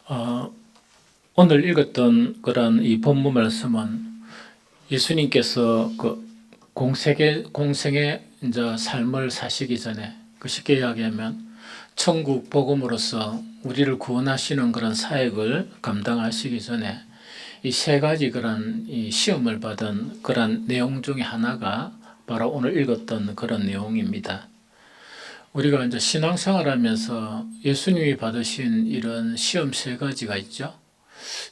어, 오늘 읽었던 그런 이 본문 말씀은 예수님께서 그 공생의 이제 삶을 사시기 전에 쉽게 이야기하면 천국 복음으로서 우리를 구원하시는 그런 사역을 감당하시기 전에 이 세 가지 그런 이 시험을 받은 그런 내용 중에 하나가 바로 오늘 읽었던 그런 내용입니다. 우리가 이제 신앙생활하면서 예수님이 받으신 이런 시험 세 가지가 있죠.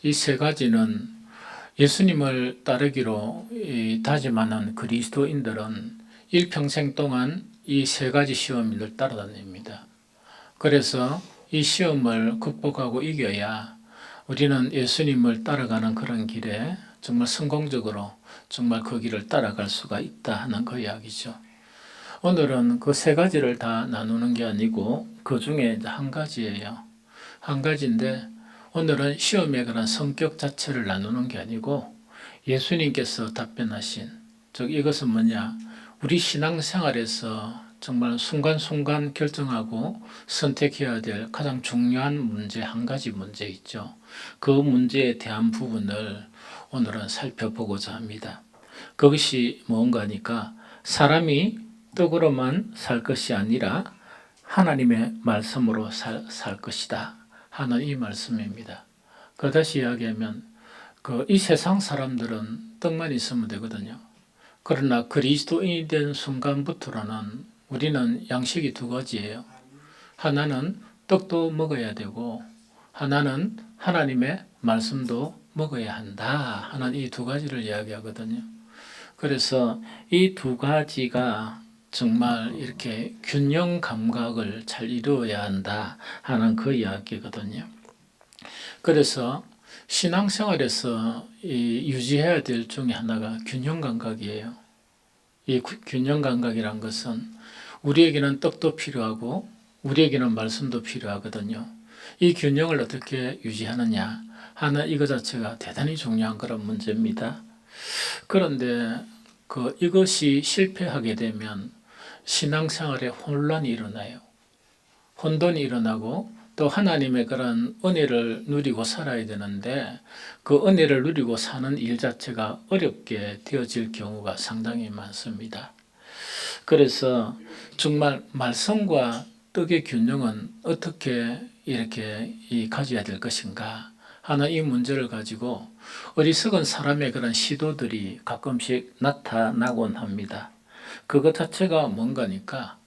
이 세 가지는 예수님을 따르기로 다짐하는 그리스도인들은 일평생 동안 이 세 가지 시험을 따라다닙니다. 그래서 이 시험을 극복하고 이겨야 우리는 예수님을 따라가는 그런 길에 정말 성공적으로 정말 그 길을 따라갈 수가 있다 하는 그 이야기죠. 오늘은 그 세 가지를 다 나누는 게 아니고 그 중에 한 가지예요. 한 가지인데 오늘은 시험에 관한 성격 자체를 나누는 게 아니고 예수님께서 답변하신, 즉 이것은 뭐냐, 우리 신앙생활에서 정말 순간순간 결정하고 선택해야 될 가장 중요한 문제, 한 가지 문제 있죠. 그 문제에 대한 부분을 오늘은 살펴보고자 합니다. 그것이 뭔가 하니까 사람이 떡으로만 살 것이 아니라 하나님의 말씀으로 살 것이다 하는 이 말씀입니다. 다시 이야기하면 이 세상 사람들은 떡만 있으면 되거든요. 그러나 그리스도인이 된 순간부터는 우리는 양식이 두 가지예요. 하나는 떡도 먹어야 되고 하나는 하나님의 말씀도 먹어야 한다 하는 이 두 가지를 이야기하거든요. 그래서 이 두 가지가 정말 이렇게 균형 감각을 잘 이루어야 한다 하는 그 이야기거든요. 그래서 신앙생활에서 유지해야 될 중에 하나가 균형 감각이에요. 이 균형 감각이란 것은 우리에게는 떡도 필요하고 우리에게는 말씀도 필요하거든요. 이 균형을 어떻게 유지하느냐 하는 이것 자체가 대단히 중요한 그런 문제입니다. 그런데 이것이 실패하게 되면 신앙생활에 혼란이 일어나요. 혼돈이 일어나고 또 하나님의 그런 은혜를 누리고 살아야 되는데 그 은혜를 누리고 사는 일 자체가 어렵게 되어질 경우가 상당히 많습니다. 그래서 정말 말씀과 떡의 균형은 어떻게 이렇게 가져야 될 것인가 하는 이 문제를 가지고 어리석은 사람의 그런 시도들이 가끔씩 나타나곤 합니다. 그것 자체가 뭔가니까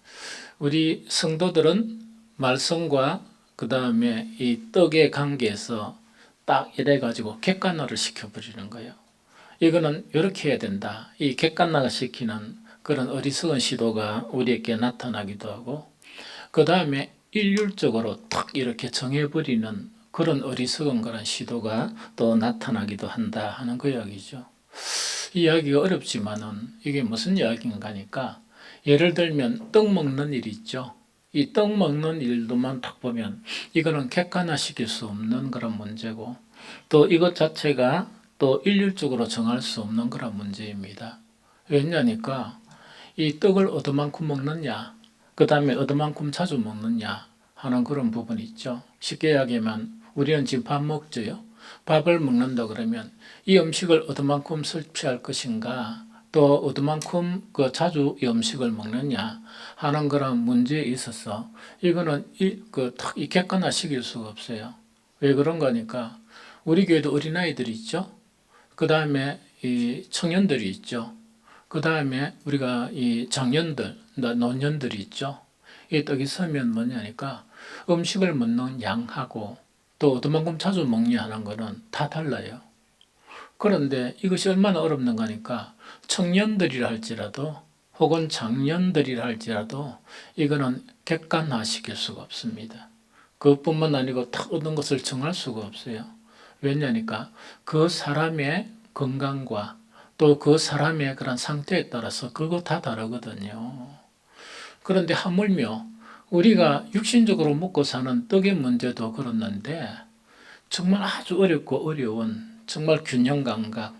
우리 성도들은 말씀과 그 다음에 이 떡의 관계에서 딱 이래가지고 객관화를 시켜버리는 거예요. 이거는 이렇게 해야 된다. 이 객관화가 시키는 그런 어리석은 시도가 우리에게 나타나기도 하고 그 다음에 일률적으로 탁 이렇게 정해버리는 그런 어리석은 그런 시도가 또 나타나기도 한다 하는 그 이야기죠. 이 이야기가 어렵지만은 이게 무슨 이야기인가 하니까 예를 들면 떡 먹는 일 있죠. 이 떡 먹는 일도만 딱 보면 이거는 객관화시킬 수 없는 그런 문제고 또 이것 자체가 또 일률적으로 정할 수 없는 그런 문제입니다. 왜냐니까 이 떡을 얻어만큼 먹느냐, 그 다음에 얻어만큼 자주 먹느냐 하는 그런 부분이 있죠. 쉽게 이야기하면 우리는 지금 밥 먹죠요. 밥을 먹는다 그러면 이 음식을 얻어만큼 섭취할 것인가 또 얻어만큼 자주 이 음식을 먹느냐 하는 그런 문제에 있어서 이거는 딱 객관화시킬 수가 없어요. 왜 그런가 하니까 우리 교회도 어린아이들이 있죠. 그 다음에 이 청년들이 있죠. 그 다음에 우리가 이 장년들, 노년들이 있죠. 이 떡이 서면 뭐냐니까 음식을 먹는 양하고 또 어디만큼 자주 먹냐 하는 거는 다 달라요. 그런데 이것이 얼마나 어렵는가 하니까 청년들이라 할지라도 혹은 장년들이라 할지라도 이거는 객관화시킬 수가 없습니다. 그것뿐만 아니고 딱 얻은 것을 정할 수가 없어요. 왜냐니까 그 사람의 건강과 또 그 사람의 그런 상태에 따라서 그거 다 다르거든요. 그런데 하물며 우리가 육신적으로 먹고 사는 떡의 문제도 그렇는데 정말 아주 어렵고 어려운 정말 균형 감각,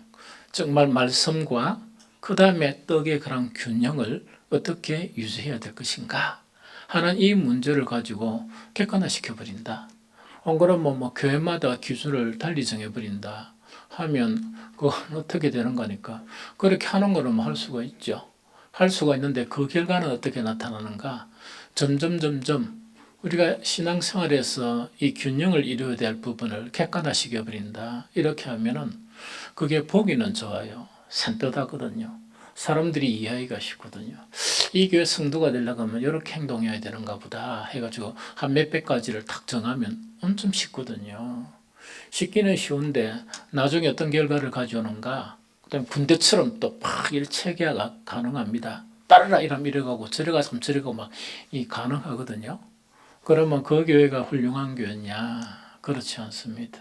정말 말씀과 그 다음에 떡의 그런 균형을 어떻게 유지해야 될 것인가 하는 이 문제를 가지고 객관화시켜 버린다. 안 그러면 뭐 교회마다 기준을 달리 정해버린다 하면 그건 어떻게 되는 거니까. 그렇게 하는 거는 뭐 할 수가 있죠. 할 수가 있는데 그 결과는 어떻게 나타나는가? 점점 우리가 신앙생활에서 이 균형을 이루어야 될 부분을 객관화시켜 버린다. 이렇게 하면은 그게 보기는 좋아요. 산뜻하거든요. 사람들이 이해하기가 쉽거든요. 이 교회 성도가 되려고 하면 이렇게 행동해야 되는가 보다 해가지고 한 몇백 가지를 딱 정하면 엄청 쉽거든요. 쉽기는 쉬운데 나중에 어떤 결과를 가져오는가? 그다음 군대처럼 또 막 일체계가 가능합니다. 따르라 이러면 이래가고 저래가 좀 저래가 막 이 가능하거든요. 그러면 그 교회가 훌륭한 교회냐? 그렇지 않습니다.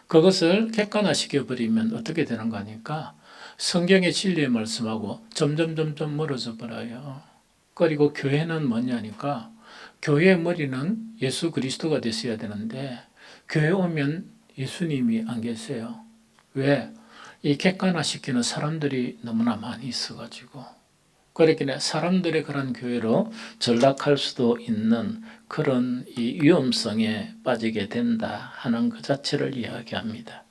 그것을 객관화시켜 버리면 어떻게 되는 거니까 성경의 진리의 말씀하고 점점 멀어져 버려요. 그리고 교회는 뭐냐니까 교회의 머리는 예수 그리스도가 됐어야 되는데 교회 오면 예수님이 안 계세요. 왜? 이 객관화시키는 사람들이 너무나 많이 있어가지고 그렇기에 사람들의 그런 교회로 전락할 수도 있는 그런 이 위험성에 빠지게 된다 하는 그 자체를 이야기합니다.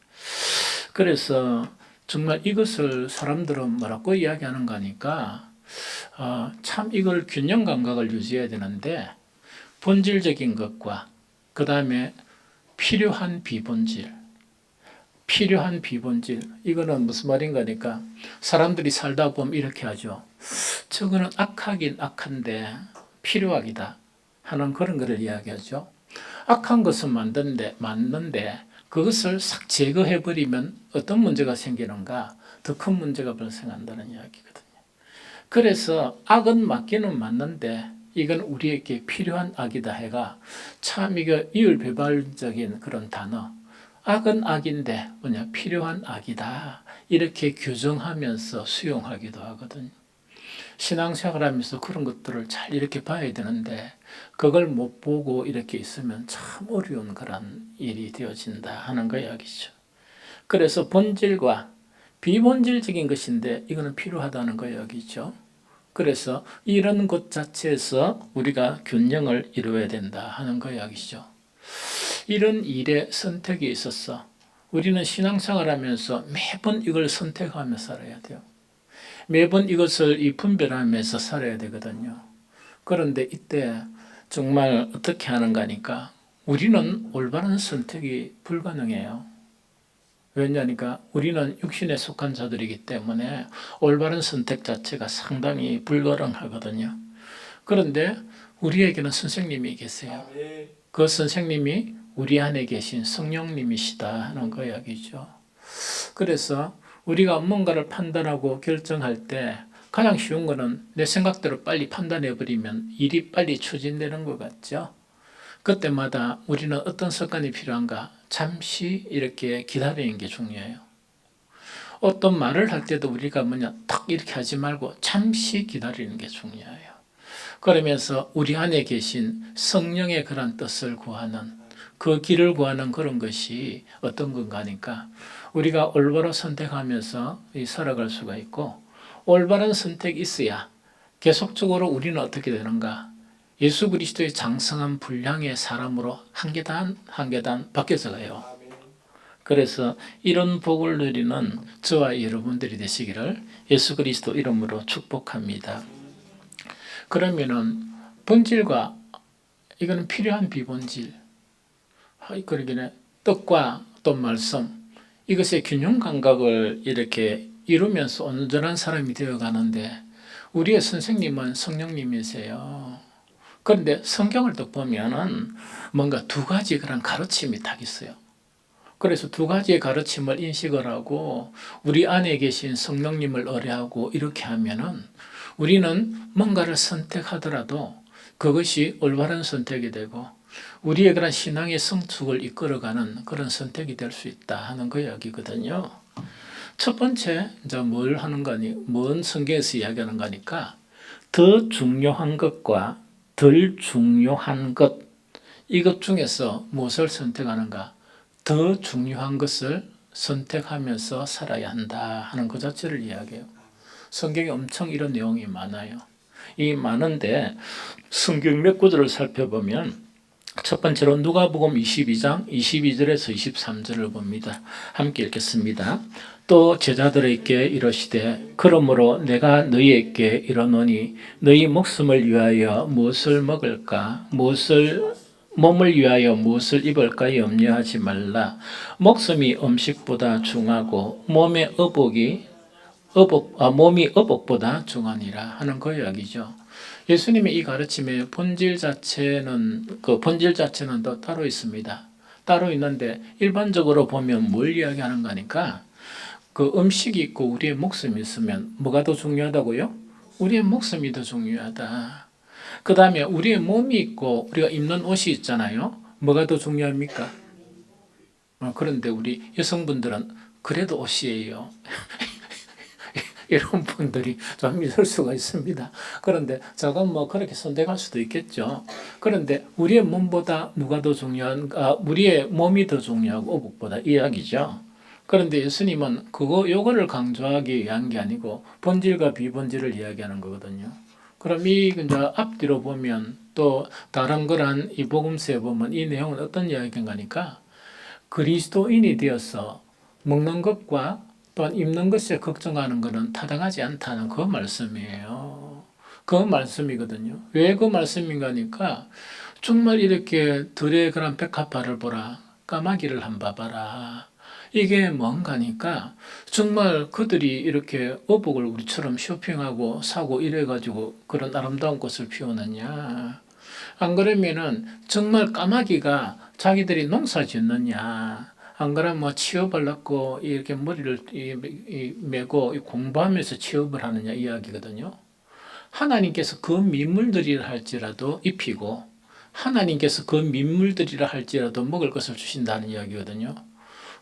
그래서 정말 이것을 사람들은 뭐라고 이야기하는가 하니까 참 이걸 균형 감각을 유지해야 되는데 본질적인 것과 그 다음에 필요한 비본질 이거는 무슨 말인가 하니까 사람들이 살다 보면 이렇게 하죠. 저거는 악하긴 악한데 필요하기다 하는 그런 것을 이야기하죠. 악한 것은 맞는데 그것을 싹 제거해버리면 어떤 문제가 생기는가? 더 큰 문제가 발생한다는 이야기거든요. 그래서 악은 맞기는 맞는데 이건 우리에게 필요한 악이다 해가 참 이거 이율배반적인 그런 단어. 악은 악인데 필요한 악이다. 이렇게 규정하면서 수용하기도 하거든요. 신앙생활하면서 그런 것들을 잘 이렇게 봐야 되는데 그걸 못 보고 이렇게 있으면 참 어려운 그런 일이 되어진다 하는 거 이야기죠. 그래서 본질과 비본질적인 것인데 이거는 필요하다는 거 이야기죠. 그래서 이런 것 자체에서 우리가 균형을 이루어야 된다 하는 거 이야기죠. 이런 일에 선택이 있었어. 우리는 신앙생활하면서 매번 이걸 선택하며 살아야 돼요. 매번 이것을 분별하면서 살아야 되거든요. 그런데 이때 정말 어떻게 하는가 하니까 우리는 올바른 선택이 불가능해요. 왜냐하니까 우리는 육신에 속한 자들이기 때문에 올바른 선택 자체가 상당히 불가능하거든요. 그런데 우리에게는 선생님이 계세요. 그 선생님이 우리 안에 계신 성령님이시다 하는 거 이야기죠. 그래서 우리가 뭔가를 판단하고 결정할 때 가장 쉬운 거는 내 생각대로 빨리 판단해버리면 일이 빨리 추진되는 것 같죠. 그때마다 우리는 어떤 습관이 필요한가? 잠시 이렇게 기다리는 게 중요해요. 어떤 말을 할 때도 우리가 딱 이렇게 하지 말고 잠시 기다리는 게 중요해요. 그러면서 우리 안에 계신 성령의 그런 뜻을 구하는 그 길을 구하는 그런 것이 어떤 건가 하니까 우리가 올바로 선택하면서 살아갈 수가 있고 올바른 선택이 있어야 계속적으로 우리는 어떻게 되는가? 예수 그리스도의 장성한 분량의 사람으로 한 계단 한 계단 바뀌어서 가요. 그래서 이런 복을 누리는 저와 여러분들이 되시기를 예수 그리스도 이름으로 축복합니다. 그러면은 본질과 이거는 필요한 비본질, 그러기에 뜻과 또 말씀 이것의 균형 감각을 이렇게 이루면서 온전한 사람이 되어가는데 우리의 선생님은 성령님이세요. 그런데 성경을 또 보면은 뭔가 두 가지 그런 가르침이 딱 있어요. 그래서 두 가지의 가르침을 인식을 하고 우리 안에 계신 성령님을 의뢰하고 이렇게 하면은 우리는 뭔가를 선택하더라도 그것이 올바른 선택이 되고 우리의 그런 신앙의 성숙을 이끌어가는 그런 선택이 될 수 있다 하는 그 이야기거든요. 첫 번째 이제 뭘 하는 거니? 뭔 성경에서 이야기하는 거니까 더 중요한 것과 덜 중요한 것 이것 중에서 무엇을 선택하는가? 더 중요한 것을 선택하면서 살아야 한다 하는 그 자체를 이야기해요. 성경에 엄청 이런 내용이 많아요. 이 많은데 성경 몇 구절을 살펴보면 첫 번째로 누가복음 22장 22절에서 23절을 봅니다. 함께 읽겠습니다. 또 제자들에게 이르시되 그러므로 내가 너희에게 이르노니 너희 목숨을 위하여 무엇을 먹을까 몸을 위하여 무엇을 입을까 염려하지 말라. 목숨이 음식보다 중하고 몸이 의복보다 중하니라 하는 그 이야기죠. 예수님의 이 가르침의 본질 자체는 또 따로 있습니다. 따로 있는데 일반적으로 보면 뭘 이야기하는 거니까 그 음식이 있고 우리의 목숨이 있으면 뭐가 더 중요하다고요? 우리의 목숨이 더 중요하다. 그 다음에 우리의 몸이 있고 우리가 입는 옷이 있잖아요. 뭐가 더 중요합니까? 그런데 우리 여성분들은 그래도 옷이에요. 이런 분들이 좀 있을 수가 있습니다. 그런데 저건 뭐 그렇게 선택할 수도 있겠죠. 그런데 우리의 몸보다 누가 더 우리의 몸이 더 중요하고 오복보다 이야기죠. 그런데 예수님은 요거를 강조하기 위한 게 아니고 본질과 비본질을 이야기하는 거거든요. 그럼 이제 앞뒤로 보면 또 다른 거란 이 복음서에 보면 이 내용은 어떤 이야기인가니까 그리스도인이 되어서 먹는 것과 또한 입는 것에 걱정하는 것은 타당하지 않다는 그 말씀이에요. 그 말씀이거든요. 왜 그 말씀인가니까 정말 이렇게 들의 그런 백합화를 보라. 까마귀를 한번 봐봐라. 이게 뭔가니까 정말 그들이 이렇게 어복을 우리처럼 쇼핑하고 사고 이래가지고 그런 아름다운 꽃을 피우느냐. 안 그러면은 정말 까마귀가 자기들이 농사 짓느냐. 안 그러면 뭐 취업을 넣고 이렇게 머리를 메고 공부하면서 취업을 하느냐 이야기거든요. 하나님께서 그 민물들이라 할지라도 입히고 하나님께서 그 민물들이라 할지라도 먹을 것을 주신다는 이야기거든요.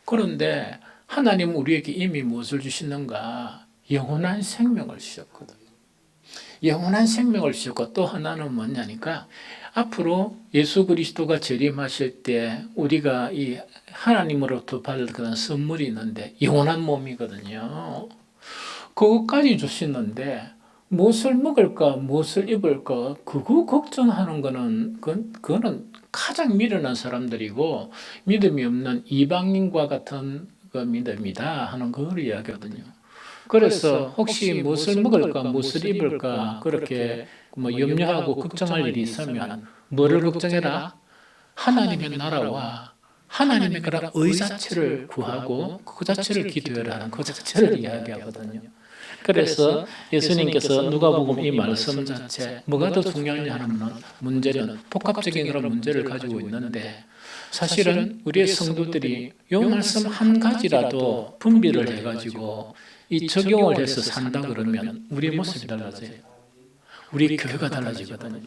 그런데 하나님은 우리에게 이미 무엇을 주시는가? 영원한 생명을 주셨거든. 영원한 생명을 주셨고 또 하나는 뭐냐니까 앞으로 예수 그리스도가 재림하실 때 우리가 이 하나님으로부터 받을 그런 선물이 있는데 영원한 몸이거든요. 그것까지 주시는데 무엇을 먹을까, 무엇을 입을까, 그거 걱정하는 거는 그거는 가장 미련한 사람들이고 믿음이 없는 이방인과 같은 그 믿음이다 하는 걸 이야기하거든요. 그래서 혹시 무엇을 먹을까, 무엇을 입을까 그렇게 뭐 염려하고 걱정할 일이 있으면 뭐를 걱정해라? 하나님의 나라와 하나님의 그런 의 자체를 구하고 그 자체를 기도해라는 그 자체를 이야기하거든요. 그래서 예수님께서 누가복음 이 말씀 자체 뭐가 더 중요하냐 하는 문제는 복합적인 그런 문제를 가지고 있는데 사실은 우리의 성도들이 이 말씀 한 가지라도 분별을 해가지고 이 적용을 해서 산다 그러면 우리의 모습이 달라져요. 우리 교회가 달라지거든요.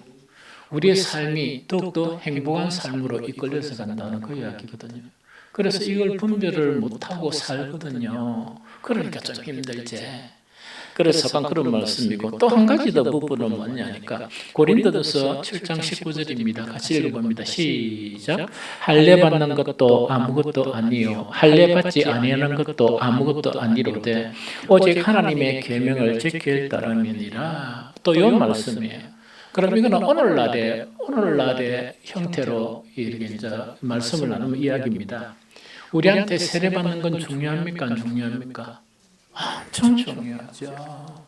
우리의 삶이 더욱더 행복한 삶으로 이끌려서 간다는 그 이야기거든요. 그래서 이걸 분별을 못하고 살거든요. 그러니까 좀 힘들지. 그래서 잠깐 그런 말씀이고 또 한 가지 더 부분은 뭐냐니까 고린도전서 7장 19절입니다. 같이 읽어봅니다. 시작. 할례 받는 것도 아무것도 아니요 할례 받지 아니하는 것도 아무것도 아니로되 오직 하나님의 계명을 지킬 따름이니라. 또 이 말씀이에요. 그럼 이거는 오늘날의 형태로 이렇게 이제 말씀을 나누면 이야기입니다. 우리한테 세례 받는 건 중요합니까? 안 중요합니까? 엄청 중요하죠.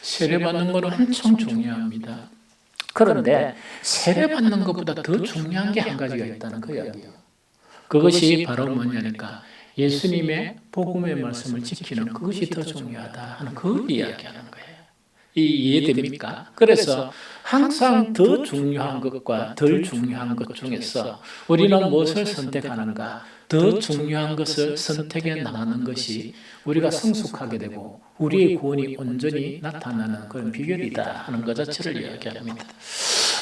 세례받는 것은 엄청 중요합니다. 그런데 세례받는 것보다 더 중요한 게 한 가지가 있다는 그 이야기예요. 그것이 바로 뭐냐니까 예수님의 복음의 말씀을 지키는 그것이 더 중요하다 하는 그 이야기하는 거예요. 이해됩니까? 그래서 항상 더 중요한 것과 덜 중요한 것 중에서 우리는 무엇을 선택하는가? 더 중요한 것을 선택해 나가는 것이 우리가 성숙하게 되고 우리의 구원이 온전히 나타나는 그런 비결이다 하는 것 자체를 이야기합니다.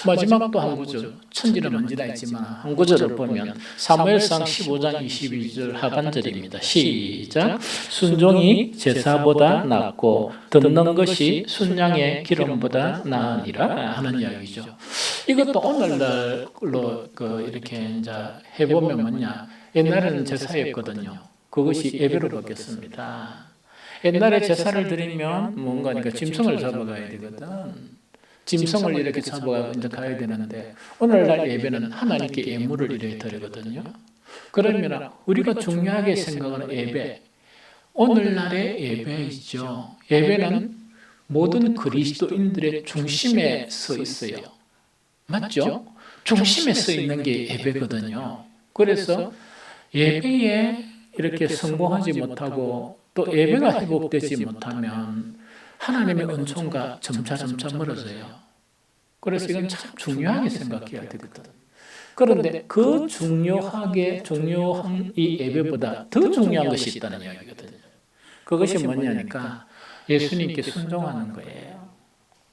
마지막 또 한 구절, 천지는 먼지다 있지만 한 구절을 보면 사무엘상 15장 22절 하반절입니다. 시작. 순종이 제사보다 낫고 듣는 것이 순양의 기름보다 나으니라 하는 이야기죠. 이것도 오늘날로 이렇게 이제 해보면 뭐냐? 옛날에는 제사였거든요. 그것이 예배로 바뀌었습니다. 옛날에 제사를 드리면 뭔가니까 짐승을 잡아가야 되거든. 짐승을 이렇게 잡아가 이제 가야 되는데 오늘날 예배는 하나님께 예물을 이렇게 드리거든요. 그러면 우리가 중요하게 생각하는 예배, 오늘날의 예배이죠. 예배는 모든 그리스도인들의 중심에 서 있어요. 맞죠? 중심에 서 있는 게 예배거든요. 그래서 예배에 이렇게 성공하지 못하고 또 예배가 회복되지 못하면 하나님의 은총과 점차 멀어져요. 그래서 이건 참 중요하게 생각해야 되거든. 그런데 그 중요한 이 예배보다 더 중요한 것이 있다는 이야기거든요. 그것이 뭐냐니까 예수님께 순종하는 거예요.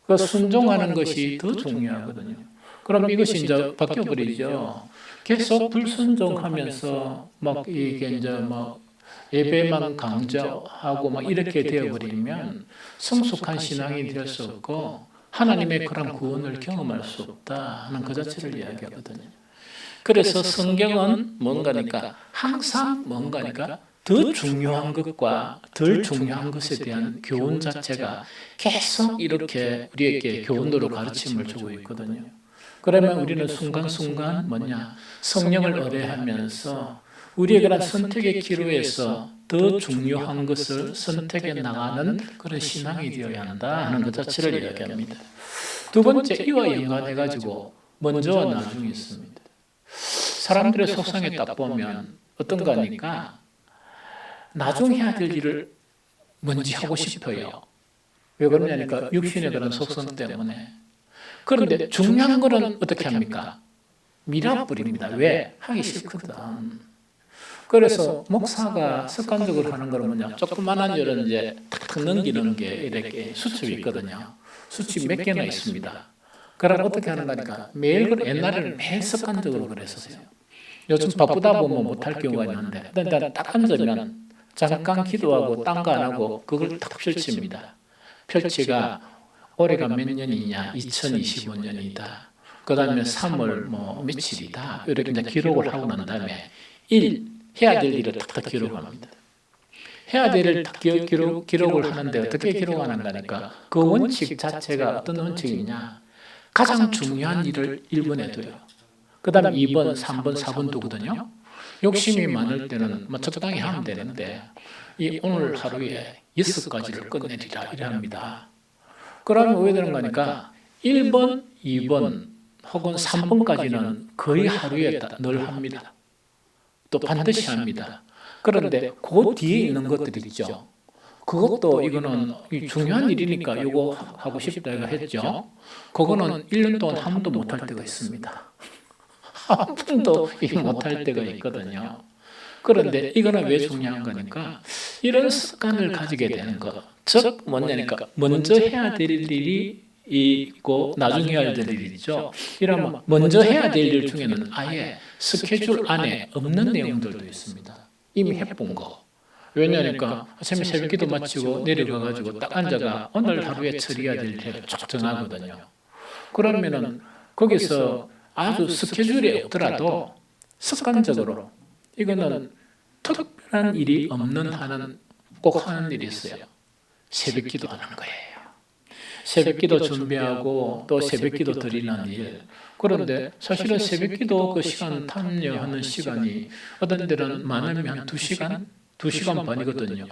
그 순종하는 것이 더 중요하거든요. 그럼 이것이 이제 바뀌어버리죠. 계속 불순종하면서 막 이게 이제 막 예배만 강조하고 막 이렇게 되어버리면 성숙한 신앙이 될 수 없고 하나님의 그런 구원을 경험할 수 없다 하는 그 자체를 이야기하거든요. 그래서 성경은 뭔가니까 항상 뭔가니까 더 중요한 것과 덜 중요한 것에 대한 교훈 자체가 계속 이렇게 우리에게 교훈으로 가르침을 주고 있거든요. 그러면 우리는 순간순간 뭐냐 성령을 의뢰하면서 우리의 그런 선택의 기로에서 더 중요한 것을 선택해 나가는 그런 신앙이 되어야 한다 하는 것 자체를 이야기합니다. 두 번째, 이와 연관해가지고 먼저와 나중이 있습니다. 사람들의 속성에 딱 보면 어떤 거니까 나중 해야 될 일을 먼저 하고 싶어요. 왜 그러냐니까 육신의 그런 속성 때문에. 그런데 중요한 거는 어떻게 합니까? 밀어버립니다. 왜? 하기 싫거든. 그래서 목사가 습관적으로 하는 거는 뭐냐? 조그만한 일은 이제 탁 넘기는 게 이렇게 수첩이 있거든요. 수첩이 몇 개나 있습니다. 그럼 어떻게 하는 거니까 매일 옛날에는 매일 습관적으로 그랬었어요. 요즘 바쁘다 보면 못할 경우가 있는데 일단 딱 앉으면 잠깐 기도하고 딴 거 안 하고 그걸 딱 펼칩니다. 펼치가 올해가 몇 년이냐? 2025년이다. 그 다음에 3월 뭐 며칠이다. 이렇게 이제 기록을 하고 난 다음에 해야 될 일을 탁탁 기록합니다. 해야 될 일을 기록을 하는데 어떻게 기록하는가 하니까 그 원칙 자체가 어떤 원칙이냐? 가장 중요한 일을 1번에 둬요. 그 다음에 2번, 3번, 4번 두거든요. 욕심이 많을 때는 뭐 적당히 하면 되는데 이 오늘 하루에 6가지를 끝내리라 이래 합니다. 그러면 왜 되는 거니까 1번, 2번 혹은 3번까지는 거의 하루에 늘 합니다. 또 반드시 합니다. 그런데 그 뒤에 있는 것들 있죠. 그것도 이거는 중요한 일이니까 이거 하고 싶다 이거 했죠. 그거는 1년 동안 한 번도 못할 때가 있습니다. 한 번도 못할 때가 있거든요. 그런데 이거는 왜 중요한 거니까 이런 습관을 가지게 되는 것. 즉 뭐냐니까 먼저 해야 될 일이 있고 나중에 해야 될 일이죠. 이러면 먼저 해야 될 일 중에는 아예 스케줄 안에 없는 내용들도 있습니다. 이미 해본 거. 왜냐니까 아침에 새벽기도 마치고 내려가가지고 딱 앉아가 오늘 하루에 처리해야 될 일 쭉 정하거든요. 그러면은 거기서 아주 스케줄이 없더라도 습관적으로 이거는 특별한 일이 없는 한은 꼭 하는 일이 있어요. 새벽기도 하는 거예요. 새벽기도 준비하고 또 새벽기도 드리는 일. 그런데 사실은 새벽기도 그 시간 탐려하는 시간이 어떤 데는 많으면 한 2시간? 2시간 반이거든요.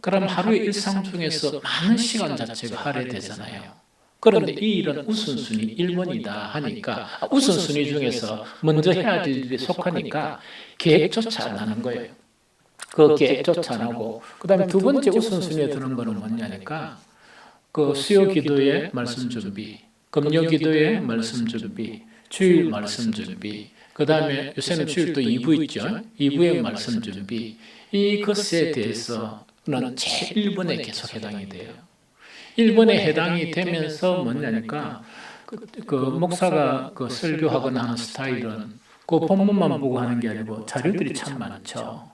그럼 하루의 일상 중에서 많은 시간 자체가 할애되잖아요. 그런데 이 일은 우선순위 1번이다 하니까 우선순위 중에서 먼저 해야 될 일에 속하니까 계획조차 안 하는 거예요. 그 계획조차 안 하고 그 다음에 두 번째 우선순위에 드는 거는 뭐냐니까 그 수요 기도의 말씀 준비, 금요 기도의 말씀 준비, 주일 말씀 준비, 그 다음에 요새는 주일 또 2부 있죠. 2부의 말씀 준비. 이것에 대해서는 제1번에 계속 해당이 돼요. 1번에 해당이 되면서 뭐냐니까 그 목사가 그 설교하거나 하는 스타일은 그 본문만 보고 하는 게 아니고 자료들이 참 많죠.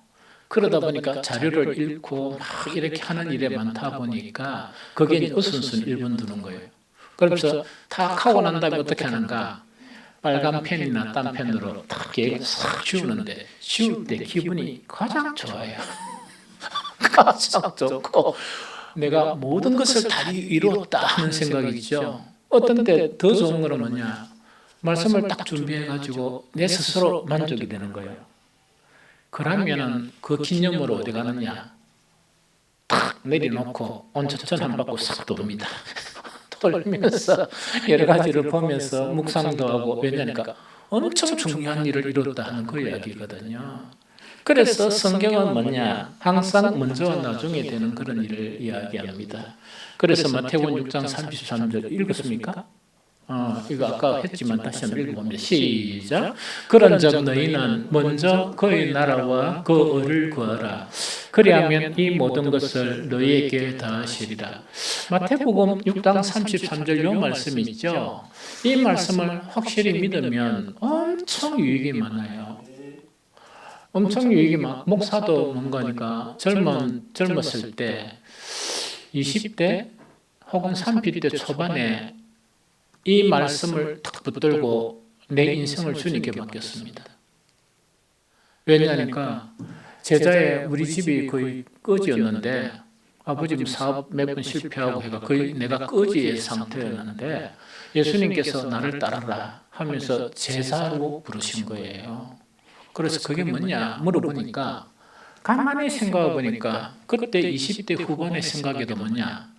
그러다 보니까 자료를 읽고 막 이렇게 하는 일에 많다 보니까 거기에 우선순위 1번 두는 거예요. 그래서 탁 하고 난 다음에 어떻게 하는가? 빨간 펜이나 딴 펜으로 탁 계획을 싹 지우는데 지울 때 기분이 가장 좋아요. 가장 좋고 내가 모든 것을 다 이루었다 하는 생각이죠. 어떤 때 더 좋은 거는 뭐냐? 말씀을 딱 준비해가지고 내 스스로 만족이 되는 거예요. 그러면은 그 기념으로 어디 가느냐? 탁 내려놓고 온천천 한 바퀴 싹 돕니다. 돌면서 여러 가지를 보면서 묵상도 하고, 왜냐니까 엄청 중요한 일을 이뤘다 하는 그 이야기거든요. 그래서 성경은 뭐냐? 항상 먼저와 나중에 되는 그런 일을 이야기합니다. 그래서 마태복음 6장 33절 읽었습니까? 이거 아까 했지만 다시 한번 읽어봅니다. 시작. 그런즉 너희는 먼저 그의 나라와 그 의를 구하라. 그리하면 이 모든 것을 너희에게 더하시리라. 마태복음 6장 33절 요 말씀 있죠. 이 말씀을 확실히 믿으면 엄청 유익이 많아요. 엄청 유익이 많아. 목사도 뭔가니까 젊었을 때 20대 혹은 30대 초반에 이 말씀을 탁 붙들고 내 인생을 주님께 맡겼습니다. 왜냐하니까 제자의 우리 집이 거의 꺼지였는데 아버지 사업 몇 번 실패하고 해가 거의 내가 꺼지의 상태였는데 예수님께서 나를 따르라 하면서 제자로 부르신 거예요. 그래서 그게 뭐냐 물어보니까 가만히 생각해 보니까 그때 20대 후반의 생각에도 뭐냐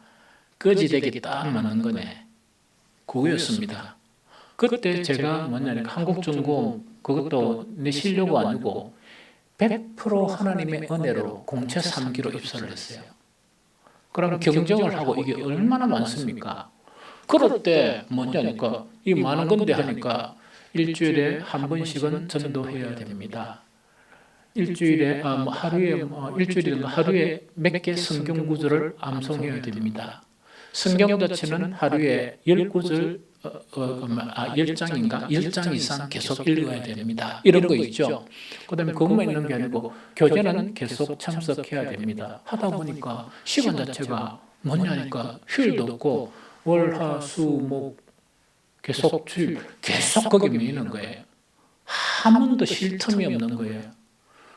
꺼지되기 딱 맞는 거네. 그거였습니다. 그때 제가 뭐냐니까 한국중공 그것도 내 실력이 아니고 100% 하나님의 은혜로 공채 3기로 입사를 했어요. 그럼 경쟁을 하고 이게 얼마나 많습니까? 그럴 때 뭐냐니까 이 많은 건데 하니까 일주일에 한 번씩은 전도해야 됩니다. 일주일에 일주일이든 하루에 몇 개 성경 구절을 암송해야 됩니다. 성경 자체는 하루에 10구절 10장인가? 10장 이상 계속 읽어야 됩니다. 이런 거 있죠. 그 다음에 그것만 있는 게 아니고 교제는 계속 참석해야 됩니다. 하다 보니까 시간 자체가 뭐냐니까 휴일도 없고 월, 화, 수, 목 계속 주일 계속 거기 매이는 거예요. 한 번도 쉴 틈이 없는 거예요.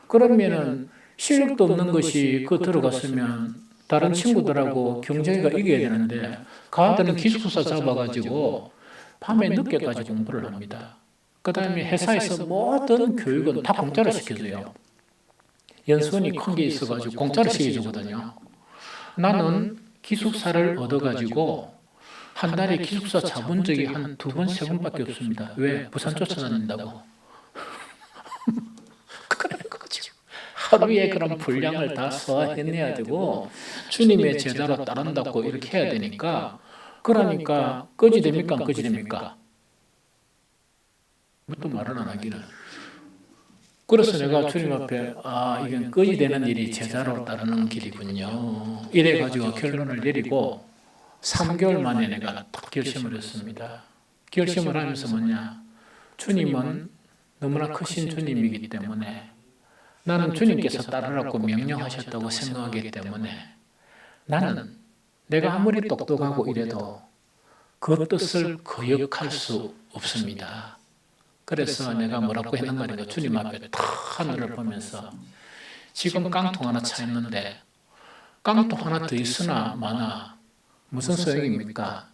그러면은 실력도 없는 것이 그 들어갔으면 다른 친구들하고 경쟁이가 이겨야 되는데 가들은 기숙사 잡아가지고 밤에 늦게까지 공부를 합니다. 그 다음에 회사에서 모든 교육은 다 공짜로 시켜줘요. 연수원이 큰 게 있어가지고 공짜로 시켜주거든요. 나는 기숙사를 얻어가지고 한 달에 기숙사 잡은 적이 한 2번, 3번밖에 없습니다. 왜? 부산 쫓아다닌다고. 하루에 그런 분량을 다 소화해내야 되고 주님의 제자로 따른다고 이렇게 해야 되니까 그러니까 꺼지 됩니까? 안 꺼지 됩니까? 또 말은 안 하기는. 그래서 내가 주님 앞에 이건 꺼지 되는 일이 제자로 따르는 길이군요. 이래가지고 결론을 내리고 3개월 만에 내가 딱 결심을 했습니다. 결심을 하면서 뭐냐? 주님은 너무나 크신 주님이기 때문에 나는 주님께서 따르라고 명령하셨다고 생각하기 때문에 나는 내가 아무리 똑똑하고 이래도 그 뜻을 거역할 수 없습니다. 그래서 내가 뭐라고 했는 말이고 주님 앞에 다 하늘을 보면서 지금 깡통 하나 차 있는데 깡통 하나 더 있으나 마나 무슨 소용입니까?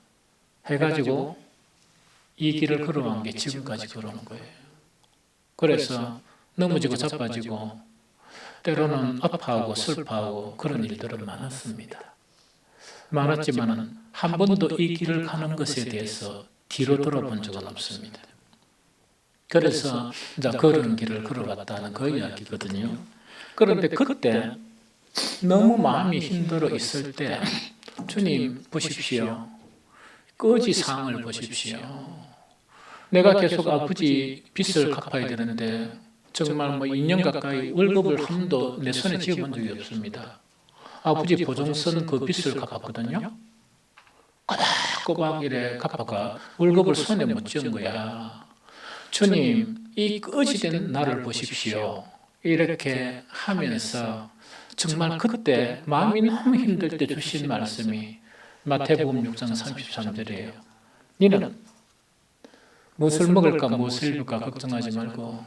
해가지고 이 길을 걸어간 게 지금까지 걸어온 거예요. 그래서 넘어지고 자빠지고 때로는 아파하고 슬퍼하고 그런 일들은 많았습니다. 많았지만 한 번도 이 길을 가는 것에 대해서 뒤로 돌아본 적은 없습니다. 그래서 이제 그런 길을 걸어갔다는 그 이야기거든요. 그런데 그때 너무 마음이 힘들어 있을 때 주님 보십시오. 꺼지 상황을 보십시오. 내가 계속 아버지 빚을 갚아야 되는데 정말 2년 가까이 월급을 한 번도 내 손에 쥐어본 적이 없습니다. 아버지 보증선 그 빚을 갚았거든요. 꼬박꼬박 이래 갚아가 월급을 손에 못 쥐은 거야. 주님, 이 꺼지된 나를 보십시오. 이렇게 하면서 정말 그때 마음이 너무 힘들 때 주신 말씀이 마태복음 6장 33절이에요. 너는 무엇을 먹을까 무엇을 입을까 걱정하지 말고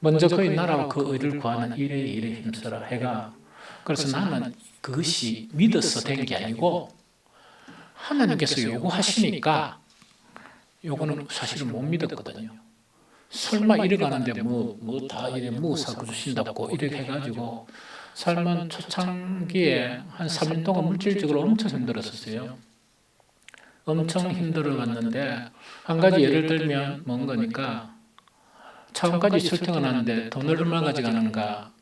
먼저 그의 나라와 그 의를 구하는 일에 힘써라 해가. 그래서 나는 그것이 믿어서 된 게 아니고 하나님께서 요구하시니까 요거는 사실은 못 믿었거든요. 설마 이래 가는데 뭐 다 이래 사고 주신다고 이렇게 해가지고 삶은 초창기에 한 3년 동안 물질적으로 엄청 힘들었었어요. 엄청 힘들어갔는데 한 가지 예를 들면 뭔 거니까 차원까지 출퇴근 하는데 돈을 얼마 가져가는가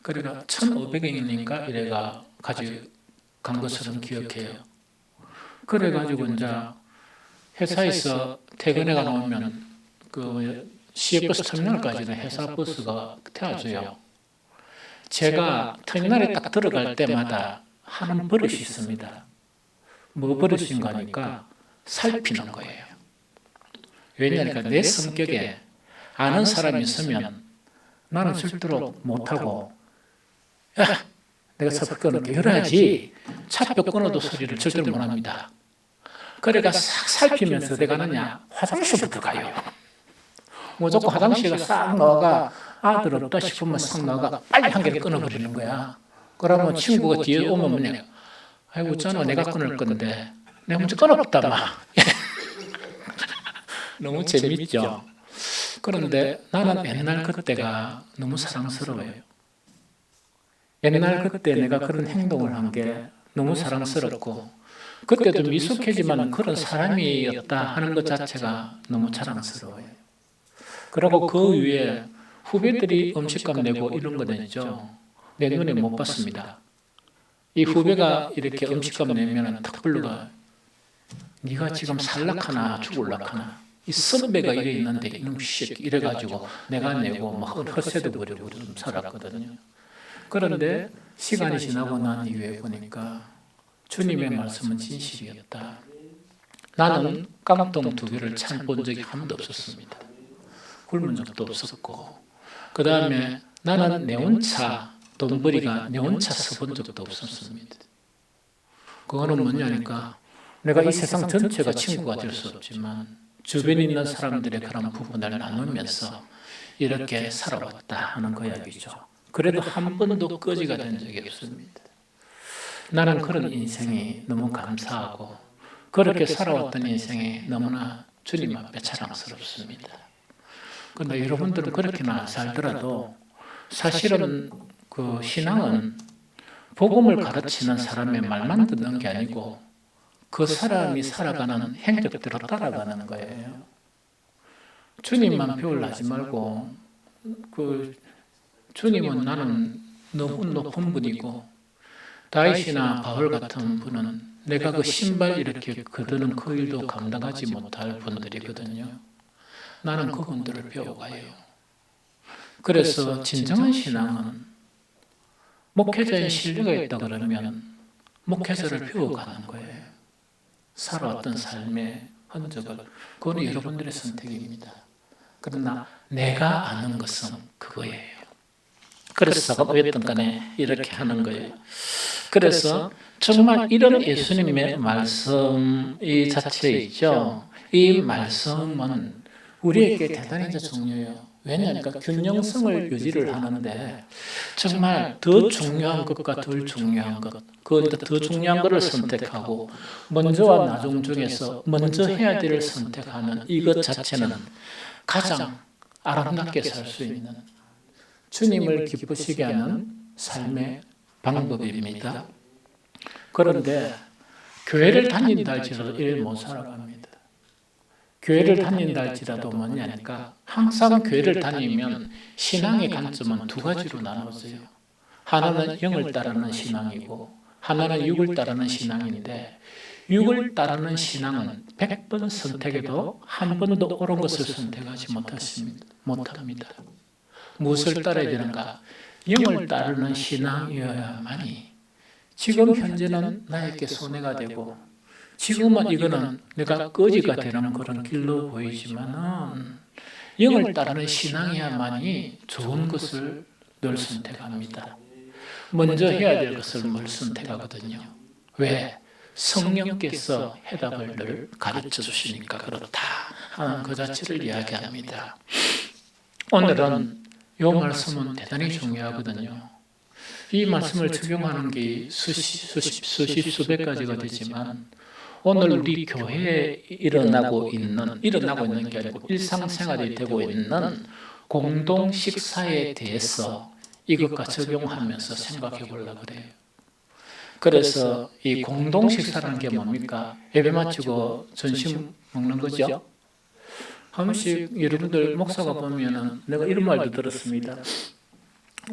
그러니까 1,500원인가 이래가 가져간 것으로 기억해요. 그래가지고 이제 회사에서 퇴근해가 나오면 그 시외버스 터미널까지는 회사 버스가 태워줘요. 제가 터미널에 딱 들어갈 때마다 하는 버릇이 있습니다. 뭐 버릇인가 하니까 살피는 거예요. 왜냐하니까 내 성격에 아는 사람이 있으면 나는 절대로 못하고 야 내가 차표 끊을게 열어야지 차표 끊어도 소리를 절대로 못합니다. 그러니까 싹 살피면서 어디 가느냐 화장실부터 가요. 무조건 화장실에 싹 나와가 아들 없다 싶으면 싹 나와가 빨리 한 개를 끊어버리는 거야. 그러면 친구가 뒤에 오면 뭐냐 아이고 저는 내가 끊을 건데 내가 먼저 끊었다 막 너무 재밌죠. 그런데 나는 옛날 그때가 너무 사랑스러워요. 옛날 그때 내가 그런 행동을 한 게 너무 사랑스럽고 그때도 미숙하지만 그런 사람이었다 하는 것 자체가 너무 자랑스러워요. 그리고 그 위에 후배들이 음식값 내고 이런 거는 있죠. 내 눈에 못 봤습니다. 이 후배가 이렇게 음식값 내면 탁불러가 네가 지금 살락하나 죽을락하나 이 선배가 이래 있는데 이놈 새끼 이래가지고 내가 내고 막 헛새도 부리고 좀 살았거든요. 그런데 시간이 지나고 난 이후에 보니까 주님의 말씀은 진실이었다. 나는 깡통 2개를 찬 본 적이 한 번도 없었습니다. 굶은 적도 없었고 그 다음에 나는 내 혼자 돈벌이가 내 혼자 서본 적도 없었습니다. 그거는 뭐냐니까 내가 이 세상 전체가 친구가 될 수 없지만 주변에 있는 사람들의 그런 부분을 나누면서 이렇게 살아왔다 하는 그 이야기죠. 그래도 한 번도 거지가 된 적이 없습니다. 나는 그런 인생이 너무 감사하고 그렇게 살아왔던 인생이 너무나 주님 앞에 자랑스럽습니다. 그런데 여러분들은 그렇게나 살더라도 사실은 그 신앙은 복음을 가르치는 사람의 말만 듣는 게 아니고 그 사람이 살아가는 행적대로 따라가는 거예요. 주님만 배우려 하지 말고 그 주님은 나는 너무 높은 분이고 다윗이나 바울 같은 분은 내가 그 신발 이렇게 거드는 그 일도 감당하지 못할 분들이거든요. 나는 그분들을 배워가요. 그래서 진정한 신앙은 목회자의 신뢰가 있다 그러면 목회자를 배워가는 거예요. 살아왔던 삶의 흔적을. 그건 여러분들의 선택입니다. 그러나 내가 아는 것은 그거예요. 그래서 어쨌든 간에 이렇게 하는 거예요. 그래서 정말 이런 예수님의 말씀 이 자체에 있죠. 이 말씀은 우리에게 대단히 중요해요. 왜냐하니까 균형성을 유지를 하는데 정말 더 중요한 것과 덜 중요한 것, 더 중요한 것을 선택하고 먼저와 나중 중에서 먼저 해야 될 선택하는 이것 자체는 가장 아름답게 살 수 있는 주님을 기쁘시게 하는 삶의 방법입니다. 그런데 교회를 다닌다 할지라도 이를 못 살아갑니다. 교회를 다닌다 할지라도 뭐냐니까 항상 교회를 다니면 신앙의 관점은 2가지로 나눠져요. 하나는 영을 따르는 신앙이고 하나는 육을 따르는 신앙인데 육을 따르는 신앙은 100번 선택해도 한 번도 옳은 것을 선택하지 못합니다. 무엇을 따라야 되는가? 영을 따르는 신앙이어야만이 지금 현재는 나에게 손해가 되고 지금은 이거는 내가 거지가 되는 그런 길로 보이지만은 영을 따르는 신앙이야만이 좋은 것을 늘 선택합니다. 먼저 해야 될 것을 늘 선택하거든요. 왜? 성령께서 해답을 늘 가르쳐 주시니까 그렇다 하는 그 자체를 이야기합니다. 오늘은 이 말씀은 대단히 중요하거든요. 이 말씀을 적용하는 게 수십 수백 가지가 되지만 오늘 우리 교회에 일어나고 있는 게 아니고 일상생활이 되고 있는 공동 식사에 대해서 이것과 적용하면서 생각해 보려고 그래요. 그래서 이 공동 식사라는 게 뭡니까? 예배 마치고 점심 먹는 거죠. 한 번씩 여러분들 목사가 보면은 내가 이런 말도 들었습니다.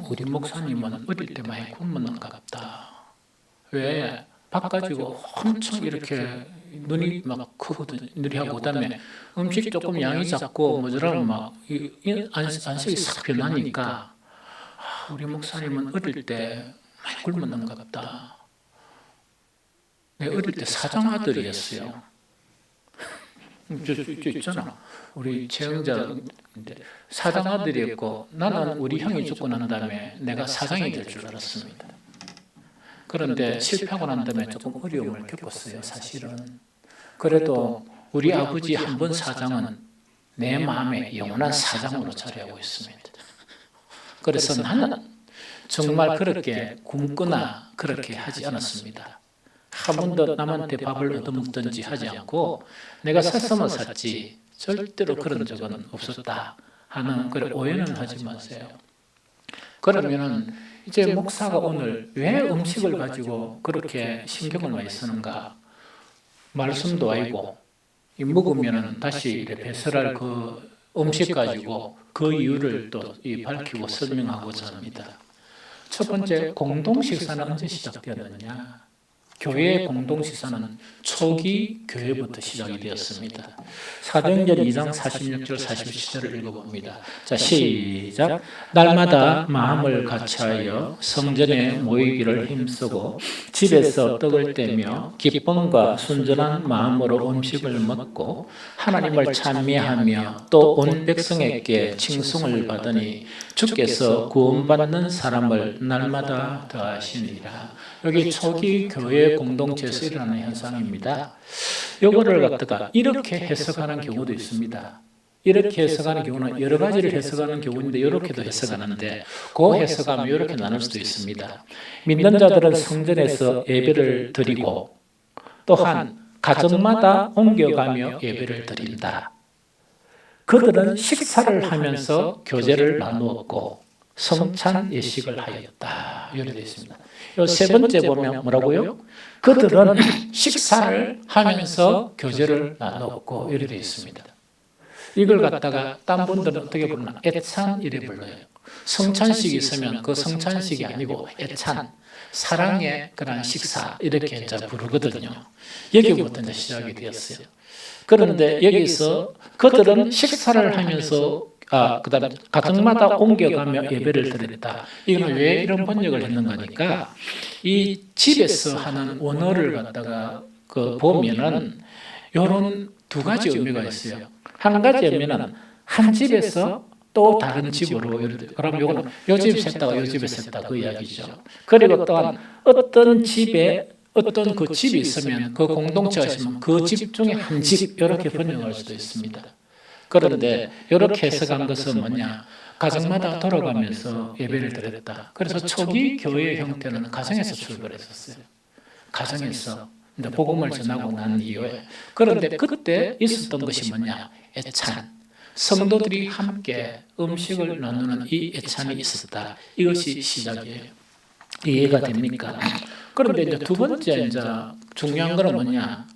우리 목사님은 어릴 때 많이 굶었는가 같다. 왜? 밥 가지고 엄청 이렇게 눈이 막 크거든, 느리하고, 그다음에 음식 조금 양이 작고 모자라면 막 안색이 싹 변하니까 우리 목사님은 어릴 때 많이 굶었는가 같다. 내 어릴 때 사장 아들이었어요. 저 있잖아. 우리 최영자 사장 아들이었고 나는 우리 형이 죽고 난 다음에 내가 사장이 될 줄 알았습니다. 그런데 실패하고 난 다음에 조금 어려움을 겪었어요, 사실은. 그래도 우리 아버지 한 번 사장은 내 마음에 영원한 사장으로 자리하고 있습니다. 그래서 나는 정말 그렇게 굶거나 그렇게 하지 않았습니다. 한 번도 남한테 밥을 얻어먹든지 하지 않고 내가 샀으면 샀지 절대로 그런 적은 없었다 하는 그런 오해는 하지 마세요. 그러면은 이제 목사가 오늘 왜 음식을 가지고 그렇게 신경을 많이 쓰는가? 말씀도 아니고 먹으면은 다시 배설할 그 음식 가지고 그 이유를 또 밝히고 설명하고자 합니다. 첫 번째, 공동식사는 언제 시작되었느냐? 교회의 공동식사는 초기 교회부터 시작이 되었습니다. 사도행전 2장 46절 47절을 읽어봅니다. 자, 시작. 날마다 마음을 같이하여 성전에 모이기를 힘쓰고 집에서 떡을 떼며 기쁨과 순전한 마음으로 음식을 먹고 하나님을 찬미하며 또 온 백성에게 칭송을 받으니 주께서 구원받는 사람을 날마다 더하시니라. 여기 초기 교회 공동체에서 일어나는 현상입니다. 이거를 갖다가 이렇게 해석하는 경우도 있습니다. 이렇게 해석하는 경우는 여러 가지를 해석하는 경우인데 이렇게도 해석하는데 그 해석하면 이렇게 나눌 수도 있습니다. 믿는 자들은 성전에서 예배를 드리고 또한 가정마다 옮겨가며 예배를 드린다. 그들은 식사를 하면서 교제를 나누었고 성찬 예식을 하였다. 이렇게 되어 있습니다. 세 번째 보면 뭐라고요? 그들은 식사를 하면서 교제를 나누었고 이렇게 되어 있습니다. 이걸 갖다가 딴 분들은 어떻게 부르나? 애찬 이래 불러요. 성찬식이 있으면 그 성찬식이 아니고 애찬, 사랑의 그런 식사 이렇게 이제 부르거든요. 여기부터 이제 시작이 되었어요. 그런데 여기서 그들은 식사를 하면서 그다음 가정마다 옮겨가며 예배를 드렸다. 이거는 왜 이런 번역을 했는가 하니까 이 집에서 하는 원어를 갖다가 보면은 이런 두 가지 의미가 있어요. 한 가지 의미는 한 집에서 또 다른 집으로, 그럼 요거는 요 집에서 했다가 요 집에서 했다 그 이야기죠. 그리고 또한 어떤 집에 어떤 그 집이 있으면 그 공동체가 있으면 그 집 중에 한 집 이렇게 번역할 수도 있습니다. 그런데 이렇게 해석한 것은 뭐냐? 가정마다 돌아가면서 예배를 드렸다. 그래서 초기 교회의 형태는 가정에서 출발했었어요. 가정에서 복음을 전하고 난 이후에. 그런데 그때 있었던 것이 뭐냐? 애찬. 성도들이 함께 음식을 나누는 이 애찬이 있었다. 이것이 시작이에요. 이해가 됩니까? 그런데 이제 두 번째 이제 중요한 거는 뭐냐?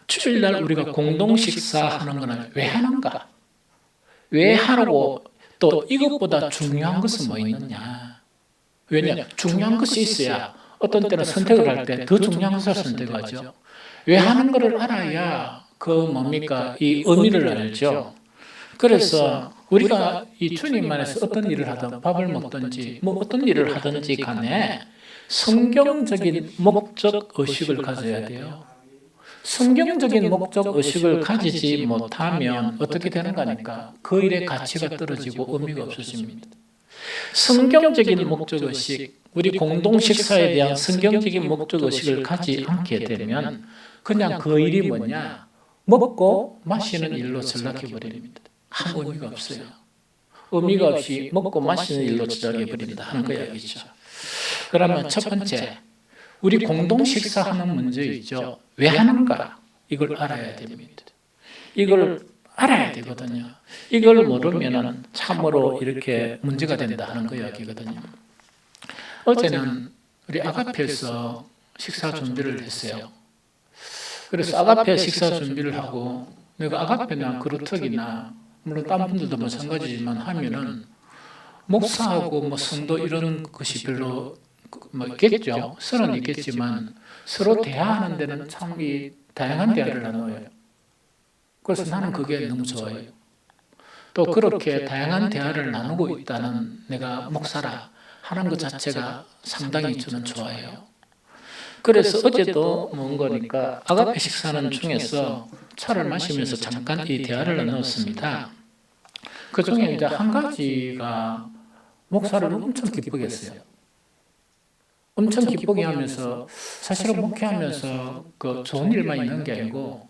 주일날 우리가 공동 식사하는 거는 왜 하는가? 왜 하라고? 또 이것보다 중요한 것은 뭐 있느냐? 왜냐? 중요한 것이 있어야 어떤 때는 선택을 할 때 더 중요한 것을 선택하죠. 왜 하는 것을 알아야 그 뭡니까? 이 의미를 알죠. 그래서 우리가 이 주님 안에서 어떤 일을 하든 밥을 먹든지 뭐 어떤 일을 하든지 간에 성경적인 목적 의식을 가져야 돼요. 성경적인 목적 의식을 가지지 못하면 어떻게 되는가 하니까 그 일의 가치가 떨어지고 의미가 없어집니다. 성경적인 목적 의식, 우리 공동 식사에 대한 성경적인 목적 의식을 가지 않게 되면 그냥 그 일이 뭐냐? 먹고 마시는 일로 전락해 버립니다. 아무 의미가 없어요. 의미가 없이 먹고 마시는 일로 전락해 버린다 하는 거 이야기죠. 그러면 첫 번째, 우리 공동 식사하는 문제 있죠. 왜 하는가? 이걸 알아야 됩니다. 이걸 알아야 되거든요. 이걸 모르면 참으로 이렇게 문제가 된다 하는 그 이야기거든요. 어제는 우리 아가페에서 식사 준비를 했어요. 그래서 아가페 식사 준비를 하고 내가 아가페나 그루터기나 물론 다른 분들도 마찬가지지만 하면은 목사하고 뭐 성도 이런 것이 별로 뭐 있겠죠. 선은 있겠지만 서로 대화하는 데는 참 이 다양한 대화를 나눠요. 그래서 나는 그게 너무 좋아요. 또 그렇게 다양한 대화를 나누고 있다는 내가 목사라 하는 것 자체가 상당히 저는 좋아해요. 그래서 어제도 먹은 거니까 아가페 식사는 중에서 차를 마시면서 잠깐 이 대화를 나눴습니다. 그 중에 이제 한 가지가 목사를 엄청 기쁘게 했어요. 엄청 기쁘게 하면서 사실은 목회하면서 그 좋은 일만 있는 게 아니고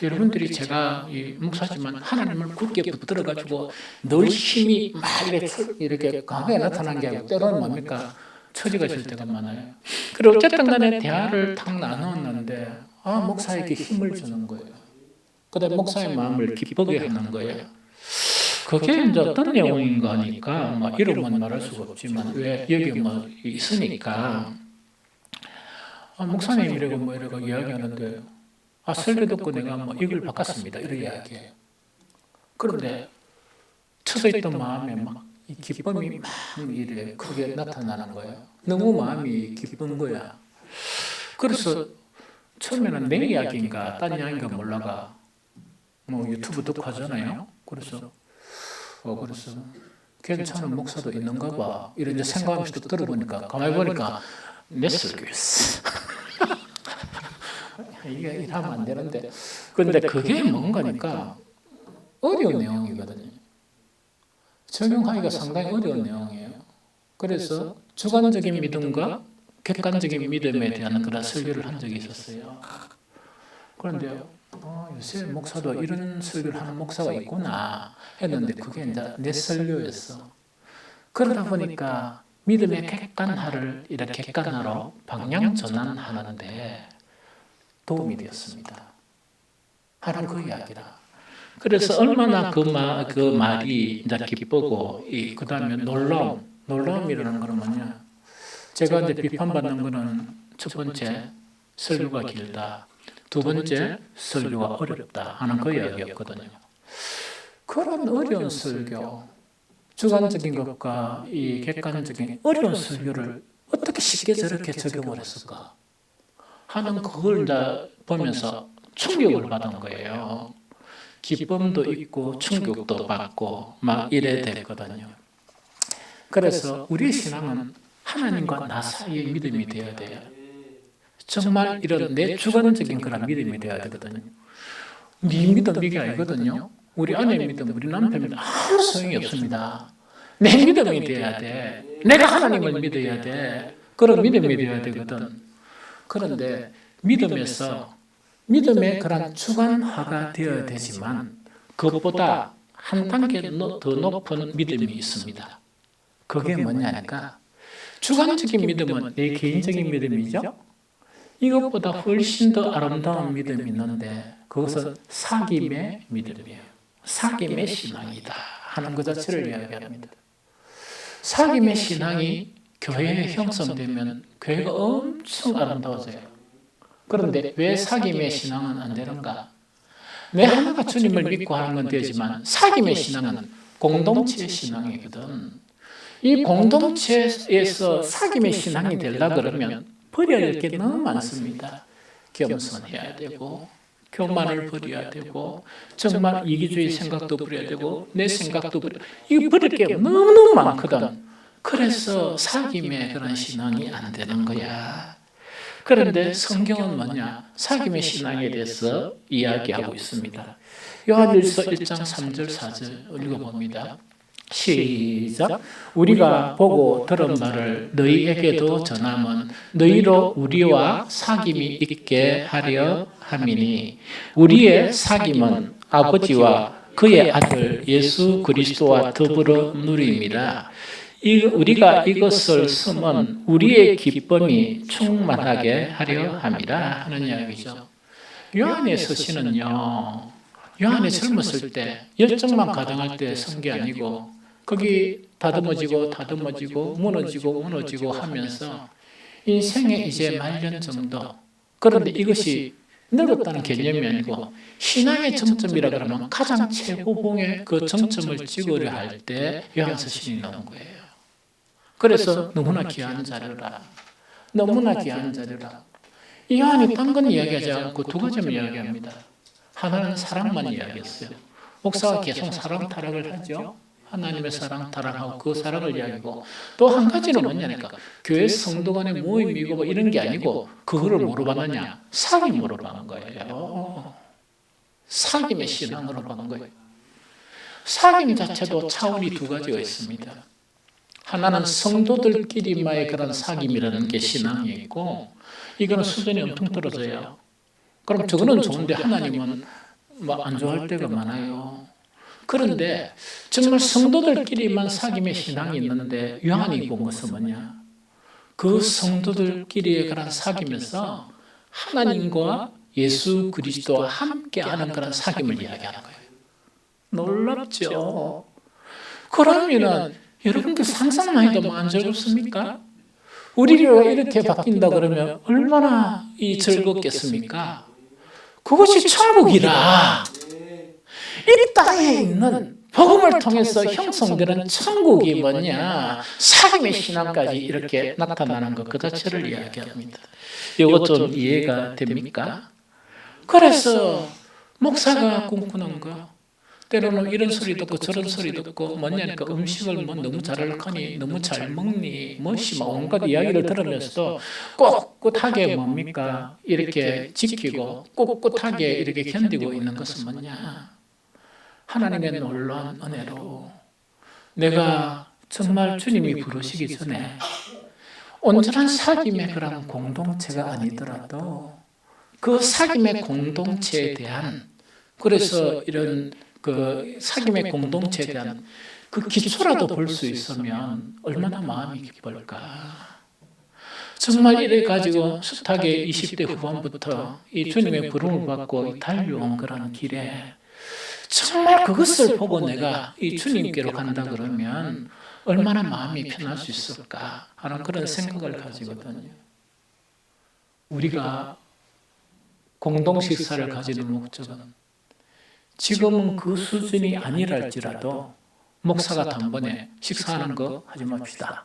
여러분들이 제가 이 목사지만 하나님을 굳게 붙들어가지고 늘 힘이 막 이렇게 강하게 나타나는 게 아니고 때로는 뭡니까? 처지가 질 때가 많아요. 그리고 어쨌든 간에 대화를 탁 나눴는데 목사에게 힘을 주는 거예요. 그다음에 목사의 마음을 기쁘게 하는 거예요. 그게 이제 어떤 내용인가 하니까 뭐 이름은 말할 수가 없지만 왜 여기 뭐 있으니까 목사님 이러고 뭐 이러고 이야기하는데 설교 듣고 내가 뭐 이걸 바꿨습니다 이런 이야기해요. 그런데 쳐져 있던 마음에 막 이 기쁨이 막 이래 크게 나타나는 거예요. 너무 마음이 기쁜 거야. 그래서 처음에는 내 이야기인가 딴 이야기인가 몰라가 뭐 유튜브 듣고 하잖아요. 그래서 괜찮은 목사도 있는가 봐 이런 이제 생각하면서 들어보니까 가만히 보니까 내 설교였어. 이게 이러면 안 되는데 근데 그게 뭔가니까 어려운 내용이거든요. 적용하기가 상당히 어려운 내용이에요. 그래서 주관적인 믿음과 객관적인 믿음에 대한 그런 설교를 한 적이 있었어요. 그런데 요새 목사도 이런 설교를 하는 목사가 있구나 했는데 그게 이제 내 설교였어. 그러다 보니까 믿음의 객관화를 이렇게 객관화로 방향 전환하는데 도움이 되었습니다. 하는 그 이야기라. 그래서 얼마나 그 말이 이제 기쁘고 그 다음에 놀라움이라는 거는 뭐냐? 제가 이제 비판받는 거는 첫 번째 설교가 길다. 두 번째 설교가 어렵다 하는 그 이야기였거든요. 그런 어려운 설교, 주관적인 것과 이 객관적인 어려운 설교를 어떻게 쉽게 저렇게 적용을 했을까 하는 그걸 이제 보면서 충격을 받은 거예요. 기쁨도 있고 충격도 받고 막 이래 됐거든요. 그래서 우리의 신앙은 하나님과 나 사이의 믿음이 되어야 돼요. 정말 이런 내 주관적인 그런 믿음이 되어야 되거든요. 네 믿음 이게 아니거든요. 우리 아내 믿음, 우리 남편 믿음 아무 소용이 없습니다. 내 믿음이 되어야 돼. 내가 하나님을 믿어야 돼. 그런 믿음이 되어야 되거든. 그런데 믿음의 그런 주관화가 되어야 되지만 그것보다 한 단계 더 높은 믿음이 있습니다. 그게 뭐냐니까 주관적인 믿음은 내 개인적인 믿음이죠. 이것보다 훨씬 더 아름다운 믿음이 있는데 그것은 사귐의 믿음이에요. 사귐의 신앙이다 하는 것 자체를 이야기합니다. 사귐의 신앙이 교회에 형성되면 교회가 엄청 아름다워져요. 그런데 왜 사귐의 신앙은 안 되는가? 내 하나가 주님을 믿고 하는 건 되지만 사귐의 신앙은 공동체의 신앙이거든. 이 공동체에서 사귐의 신앙이 되려고 그러면 버려야 할 게 너무 많습니다. 겸손해야 되고 교만을 버려야 되고 정말 이기주의 생각도 버려야 되고 내 생각도 이거 버릴 게 너무너무 많거든. 그래서 사귐의 그런 신앙이 안 되는 거야. 그런데 성경은 뭐냐? 사귐의 신앙에 대해서 이야기하고 있습니다. 요한일서 1장 3절 4절 읽어봅니다. 시작. 우리가 보고 들은 말을 너희에게도 전함은 너희로 우리와 사귐이 있게 하려 함이니 우리의 사귐은 아버지와 그의 아들 예수 그리스도와 더불어 누림이라. 우리가 이것을 쓰면 우리의 기쁨이 충만하게 하려 함이라 하는 이야기죠. 요한의 서신은요, 요한이 젊었을 때 열정만 가득할 때 쓴 게 아니고 거기 다듬어지고 무너지고 하면서 인생의 이제 말년 정도, 그런데 이것이 늙었다는 개념이 아니고 신앙의 정점이라 그러면 가장 최고봉의 그 정점을 찍으려 할 때 요한서신이 나온 거예요. 그래서 너무나 귀한 자료라. 너무나 귀한 자료라. 이 요한이 딴 건 이야기하지 않고 두 가지만 이야기합니다. 하나는 사랑만 이야기했어요. 목사가 계속 사랑 타락을 하죠. 하나님의 사랑 타락하고 그 사랑을 이야기하고, 또 한 가지는 뭐냐니까 교회 성도 간의 모임이고 뭐 이런 게 아니고 그거를 뭐로 받느냐, 사귐으로 받는 거예요. 사귐의 신앙으로 받는 거예요. 사귐 자체도 차원이 두 가지가 있습니다. 하나는 성도들끼리만의 그런 사귐이라는 게 신앙이 있고, 이거는 수준이 엄청 떨어져요. 그럼 저거는 좋은데 하나님은 뭐 안 좋아할 때가 많아요. 그런데 정말 성도들끼리만 사귐의 신앙이 있는데 요한이 본 것은 뭐냐? 그 성도들끼리의 그런 사귐에서 하나님과 예수 그리스도와 함께하는 그런 사귐을 이야기하는 거예요. 놀랍죠? 그러면은 여러분들 상상만 해도 안 즐겁습니까? 우리가 이렇게 바뀐다 그러면 얼마나 즐겁겠습니까? 그것이 천국이라. 이 땅에 있는 복음을 통해서 형성되는 천국이 뭐냐? 사귐의 신앙까지 이렇게 나타나는 것 그 자체를 이야기합니다. 이것 좀 이해가 됩니까? 그래서 목사가 꿈꾸는 거, 때로는 이런 소리 듣고 저런 소리 듣고 뭐냐니까 음식을 뭐 너무 잘 하니 너무 잘 먹니 뭐시 온갖 이야기를 들으면서도 꿋꿋하게 뭡니까? 이렇게 지키고 꿋꿋하게 이렇게 견디고 있는 것은 뭐냐? 하나님의 놀라운 은혜로 내가 정말 주님이 부르시기 전에 온전한 사귐의 그런 공동체가 아니더라도 그 사귐의 공동체에 대한, 그래서 이런 그 사귐의 공동체에 대한 그 기초라도 볼 수 있으면 얼마나 마음이 기쁠까. 정말 이래 가지고 숱하게 20대 후반부터 이 주님의 부름을 받고 달려온 그런 길에 정말 그것을 보고 내가 이 주님께로 간다 그러면 얼마나 마음이 편할 수 있을까 하는 그런 생각을 가지거든요. 우리가 공동식사를 가지는 목적은 지금은 그 수준이 아니랄지라도 목사가 단번에 식사하는 거 하지 맙시다,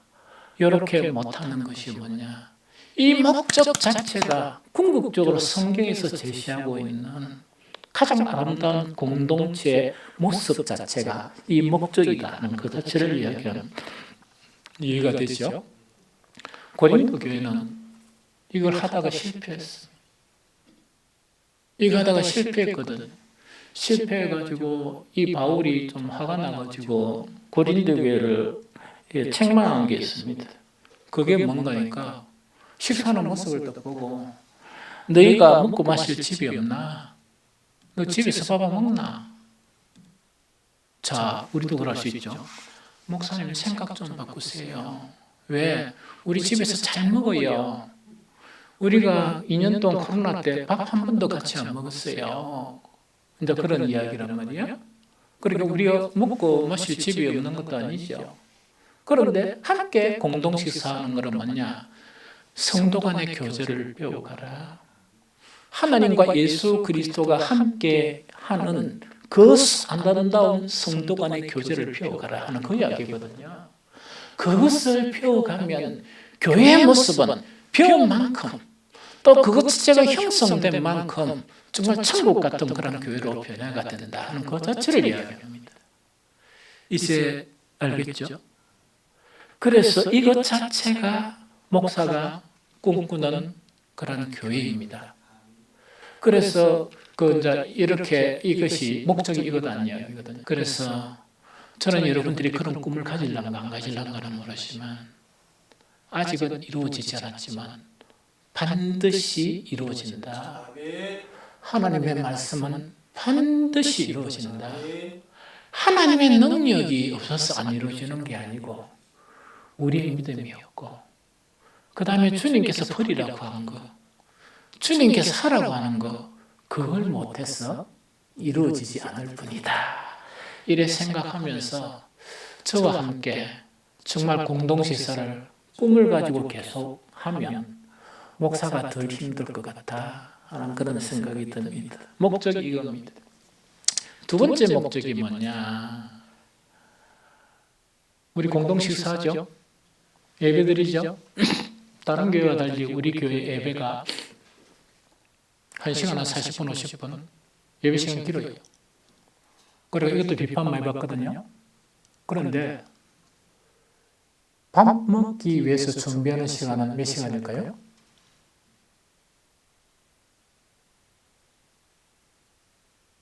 이렇게 못하는 것이 뭐냐, 이 목적 자체가 궁극적으로 성경에서 제시하고 있는 가장 아름다운 공동체의 모습 자체가 이 목적이다는 그 자체를 이야기하는, 이해가 되죠? 고린도 교회는 이걸 하다가 실패했어. 이거 하다가 실패했거든. 실패해가지고 이 바울이 좀 화가 나가지고 고린도 교회를 책망한 게 있습니다. 그게 뭔가니까 식사하는 모습을 딱 보고, 너희가 먹고 마실 집이 없나? 너 집에서 밥 먹나? 자, 우리도 그럴 수 있죠. 목사님 생각 좀 바꾸세요. 왜? 우리 집에서 잘 먹어요. 우리가 2년 동안 코로나 때 밥 한 번도 같이 안 먹었어요. 이제 그런 이야기란 말이야. 그러니까 우리가 먹고 마실 집이 없는 것도 아니죠. 그런데 함께 공동 식사하는 것은 뭐냐? 성도 간의 교제를 배워가라. 하나님과 예수 그리스도가 함께 하는 그 아름다운 성도 간의 교제를 배워가라 하는 그 이야기거든요. 그것을 배워가면 교회의 모습은 배운 만큼, 또 그것 자체가 형성된 만큼 정말 천국 같은 그런 교회로 변화가 된다 하는 그 자체를 이야기합니다. 이제 알겠죠? 그래서 이것 자체가 목사가 꿈꾸는 그런 교회입니다. 그래서 이제 이렇게 이것이 목적이 이것 아니거든요. 그래서 저는 여러분들이 그런 꿈을 가지려는가 안 가지려는가는 모르지만 아직은 이루어지지 않았지만 반드시 이루어진다. 하나님의 말씀은 반드시 이루어진다. 하나님의 능력이 없어서 안 이루어지는 게 아니고 우리의 믿음이 없고, 그 다음에 주님께서 버리라고 한 거, 주님께서 하라고 하는 거, 그걸 못해서 이루어지지 않을 뿐이다. 이래 생각하면서 저와 함께 정말 공동식사를 꿈을 가지고 계속 하면 목사가 덜 힘들 것 같다 하는 그런 생각이 듭니다. 목적이 이겁니다. 두 번째 목적이 뭐냐? 우리 공동식사죠. 예배드리죠. 다른 교회와 달리 우리 교회 예배가 1시간 한 40분, 50분 예배 시간이 길어요. 그리고 이것도 비판 많이 받거든요. 그런데 밥 먹기 위해서 준비하는 시간은 몇 시간일까요?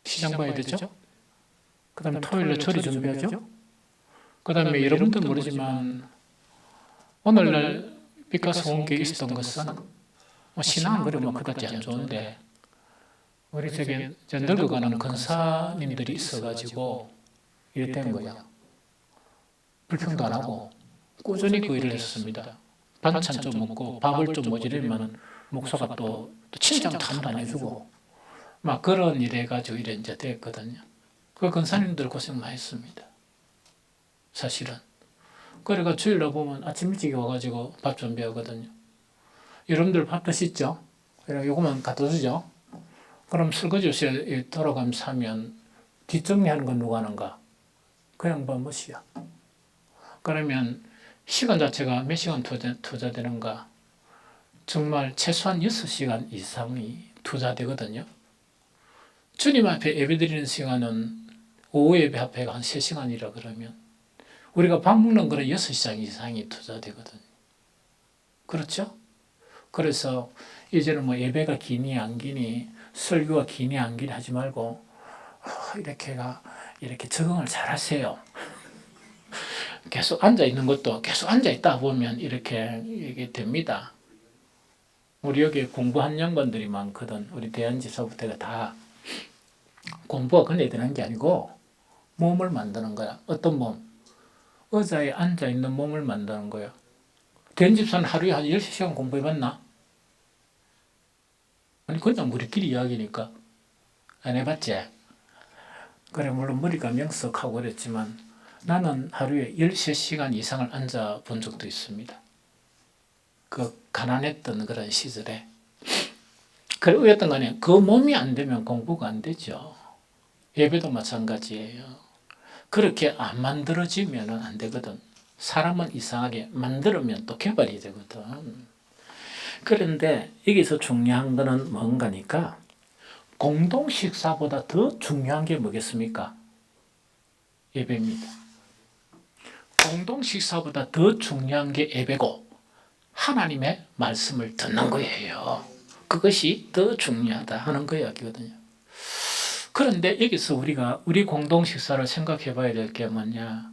시장 봐야 되죠? 그 다음에 토요일에 처리 준비하죠? 그 다음에 여러분들 모르지만 오늘날 빛과 소음기 있었던 것은 신앙은 그러면 그다지 안 좋은데 우리 저기 늙어가는 권사님들이 있어가지고 이래 된 거야. 불평도 안 하고 꾸준히 그 일을 했습니다. 반찬 좀 먹고 밥을 좀 모자르면 목사가 또 친장 탐도 안 해주고 막 그런 일 해가지고 이래 이제 됐거든요. 그 권사님들 고생 많이 했습니다. 사실은. 그래가 주일날 보면 아침 일찍 와가지고 밥 준비하거든요. 여러분들 밥 드시죠? 그래 요거만 갖다 주죠. 그럼 설거지실 돌아가면서 하면 뒷정리하는 건 누가 하는가? 그 양반 멋이야. 그러면 시간 자체가 몇 시간 투자되는가? 정말 최소한 6시간 이상이 투자되거든요. 주님 앞에 예배드리는 시간은 오후 예배 앞에가 한 3시간이라 그러면 우리가 밥 먹는 거는 6시간 이상이 투자되거든요. 그렇죠? 그래서 이제는 뭐 예배가 기니 안 기니 설교가 기니 안 기니 하지 말고 이렇게 적응을 잘 하세요. 계속 앉아 있는 것도 계속 앉아 있다 보면 이게 됩니다. 우리 여기 공부한 양반들이 많거든. 우리 대한지사부터가 다 공부가 그냥 되는 게 아니고 몸을 만드는 거야. 어떤 몸? 의자에 앉아 있는 몸을 만드는 거야. 대한집사는 하루에 한 10시간 공부해봤나? 아니 그냥 우리끼리 이야기니까 안 해봤지? 그래 물론 머리가 명석하고 그랬지만 나는 하루에 13시간 이상을 앉아 본 적도 있습니다. 그 가난했던 그런 시절에. 그래 어쨌든 간에 그 몸이 안 되면 공부가 안 되죠. 예배도 마찬가지예요. 그렇게 안 만들어지면 안 되거든. 사람은 이상하게 만들면 또 개발이 되거든. 그런데 여기서 중요한 거는 뭔가니까 공동 식사보다 더 중요한 게 뭐겠습니까? 예배입니다. 공동 식사보다 더 중요한 게 예배고 하나님의 말씀을 듣는 거예요. 그것이 더 중요하다 하는 거 이야기거든요. 그런데 여기서 우리 공동 식사를 생각해 봐야 될 게 뭐냐?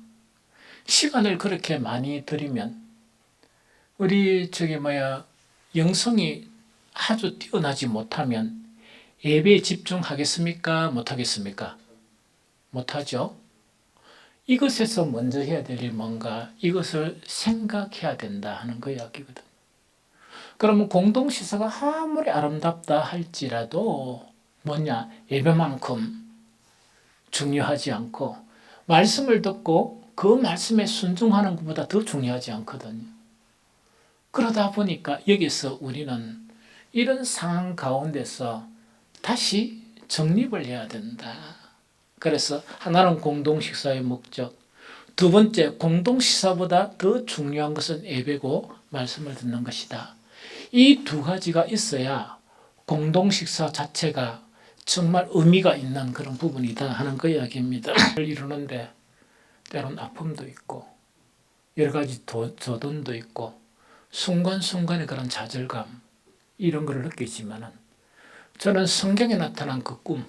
시간을 그렇게 많이 들이면 우리 영성이 아주 뛰어나지 못하면 예배에 집중하겠습니까? 못하겠습니까? 못하죠. 이것에서 먼저 해야 될 일 뭔가 이것을 생각해야 된다 하는 거 이야기거든. 그러면 공동시사가 아무리 아름답다 할지라도 뭐냐? 예배만큼 중요하지 않고 말씀을 듣고 그 말씀에 순종하는 것보다 더 중요하지 않거든요. 그러다 보니까 여기서 우리는 이런 상황 가운데서 다시 정립을 해야 된다. 그래서 하나는 공동식사의 목적, 두 번째 공동식사보다 더 중요한 것은 예배고 말씀을 듣는 것이다. 이 두 가지가 있어야 공동식사 자체가 정말 의미가 있는 그런 부분이다 하는 그 이야기입니다. 이루는데 때로는 아픔도 있고 여러 가지 조던도 있고 순간순간의 그런 좌절감 이런 걸 느끼지만은 저는 성경에 나타난 그 꿈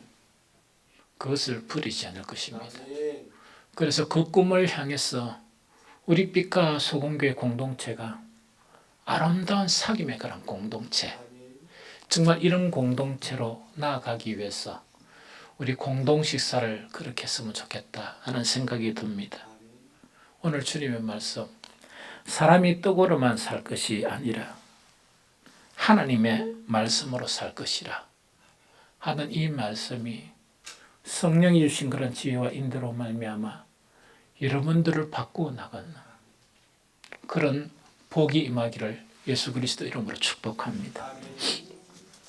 그것을 버리지 않을 것입니다. 그래서 그 꿈을 향해서 우리 빛과 소금교회 공동체가 아름다운 사귐의 그런 공동체 정말 이런 공동체로 나아가기 위해서 우리 공동식사를 그렇게 했으면 좋겠다 하는 생각이 듭니다. 오늘 주님의 말씀 사람이 떡으로만 살 것이 아니라 하나님의 말씀으로 살 것이라 하는 이 말씀이 성령이 주신 그런 지혜와 인도로 말미암아 여러분들을 바꾸어 나가는 그런 복이 임하기를 예수 그리스도 이름으로 축복합니다.